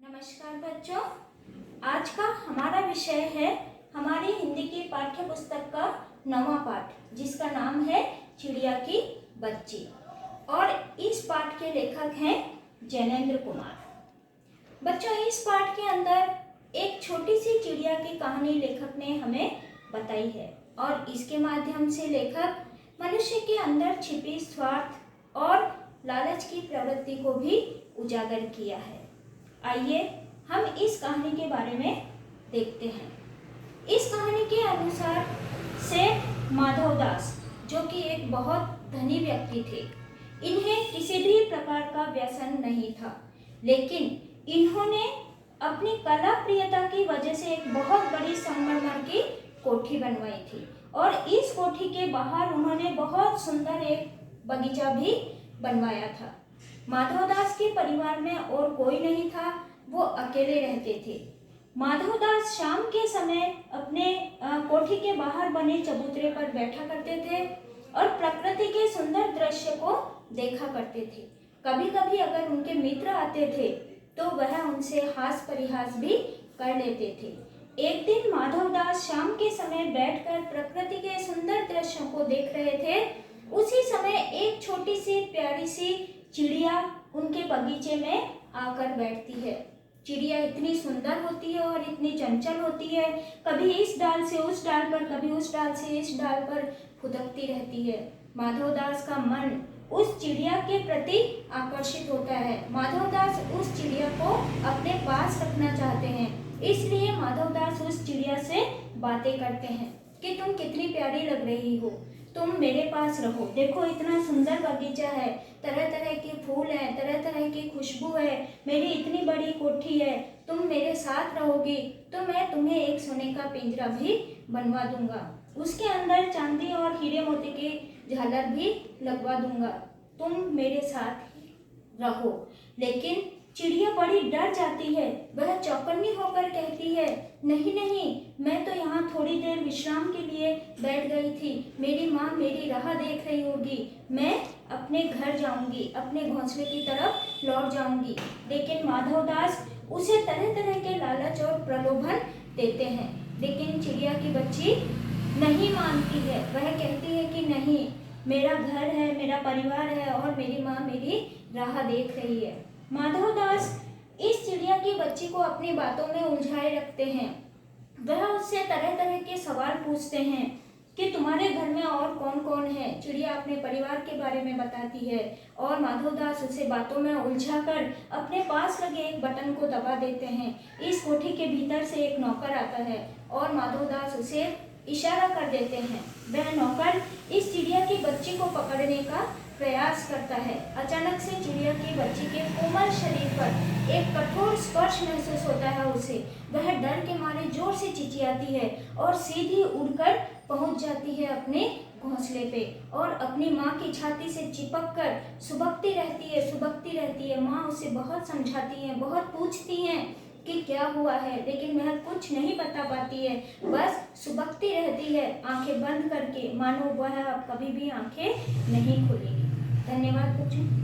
नमस्कार बच्चों, आज का हमारा विषय है हमारी हिंदी की पाठ्य पुस्तक का 9वां पाठ, जिसका नाम है चिड़िया की बच्ची। और इस पाठ के लेखक हैं जैनेन्द्र कुमार। बच्चों, इस पाठ के अंदर एक छोटी सी चिड़िया की कहानी लेखक ने हमें बताई है और इसके माध्यम से लेखक मनुष्य के अंदर छिपी स्वार्थ और लालच की प्रवृत्ति को भी उजागर किया है। आइए हम इस कहानी के बारे में देखते हैं। इस कहानी के अनुसार सेठ माधवदास, जो कि एक बहुत धनी व्यक्ति थे, इन्हें किसी भी प्रकार का व्यसन नहीं था, लेकिन इन्होंने अपनी कला प्रियता की वजह से एक बहुत बड़ी संगमरमर की कोठी बनवाई थी और इस कोठी के बाहर उन्होंने बहुत सुंदर एक बगीचा भी बनवाया था। माधवदास के परिवार में और कोई नहीं था, वो अकेले रहते थे। माधवदास शाम के समय अपने कोठी के बाहर बने चबूतरे पर बैठा करते थे और प्रकृति के सुंदर दृश्य को देखा करते थे। कभी कभी अगर उनके मित्र आते थे तो वह उनसे हास परिहास भी कर लेते थे। एक दिन माधवदास शाम के समय बैठकर प्रकृति के सुंदर दृश्यों को देख रहे थे। उसी समय एक छोटी सी प्यारी सी चिड़िया उनके बगीचे में आकर बैठती है। चिड़िया इतनी सुंदर होती है और इतनी चंचल होती है, कभी इस डाल से उस डाल पर, कभी उस डाल से इस डाल पर फुदकती रहती है। माधवदास का मन उस चिड़िया के प्रति आकर्षित होता है। माधवदास उस चिड़िया को अपने पास रखना चाहते हैं, इसलिए माधवदास उस चिड़िया से बातें करते हैं कि तुम कितनी प्यारी लग रही हो, तुम मेरे पास रहो, देखो इतना सुंदर बगीचा है, तरह तरह के फूल हैं, तरह तरह की खुशबू है, मेरी इतनी बड़ी कोठी है, तुम मेरे साथ रहोगी तो मैं तुम्हें एक सोने का पिंजरा भी बनवा दूंगा, उसके अंदर चांदी और हीरे मोती की झालर भी लगवा दूंगा, तुम मेरे साथ रहो। लेकिन चिड़िया बड़ी डर जाती है। वह चौकन्नी होकर कहती है, नहीं नहीं, मैं तो यहाँ थोड़ी देर विश्राम के लिए बैठ गई थी, मेरी माँ मेरी राह देख रही होगी, मैं अपने घर जाऊंगी, अपने घोंसले की तरफ लौट जाऊंगी। लेकिन माधवदास उसे तरह तरह के लालच और प्रलोभन देते हैं, लेकिन चिड़िया की बच्ची नहीं मानती है। वह कहती है कि नहीं, मेरा घर है, मेरा परिवार है और मेरी माँ मेरी राह देख रही है। माधवदास इस चिड़िया की बच्ची को अपनी बातों में उलझाए रखते हैं। वह उससे तरह तरह के सवाल पूछते हैं कि तुम्हारे घर में और कौन कौन है। चिड़िया अपने परिवार के बारे में बताती है और माधवदास उसे बातों में उलझाकर अपने पास लगे एक बटन को दबा देते हैं। इस कोठी के भीतर से एक नौकर आता है और माधवदास उसे इशारा कर देते हैं। वह नौकर इस चिड़िया की बच्ची को पकड़ने का प्रयास करता है। अचानक से चिड़िया की बच्ची के कोमल शरीर पर एक कठोर स्पर्श महसूस होता है उसे। वह डर के मारे जोर से चिचियाती है और सीधी उड़कर पहुंच जाती है अपने घोंसले पे और अपनी माँ की छाती से चिपक कर सुबकती रहती है। माँ उसे बहुत समझाती है, बहुत पूछती हैं कि क्या हुआ है, लेकिन वह कुछ नहीं बता पाती है, बस सुबकती रहती है आंखें बंद करके, मानो वह अब कभी भी आंखें नहीं खोलेगी। धन्यवाद बच्चों।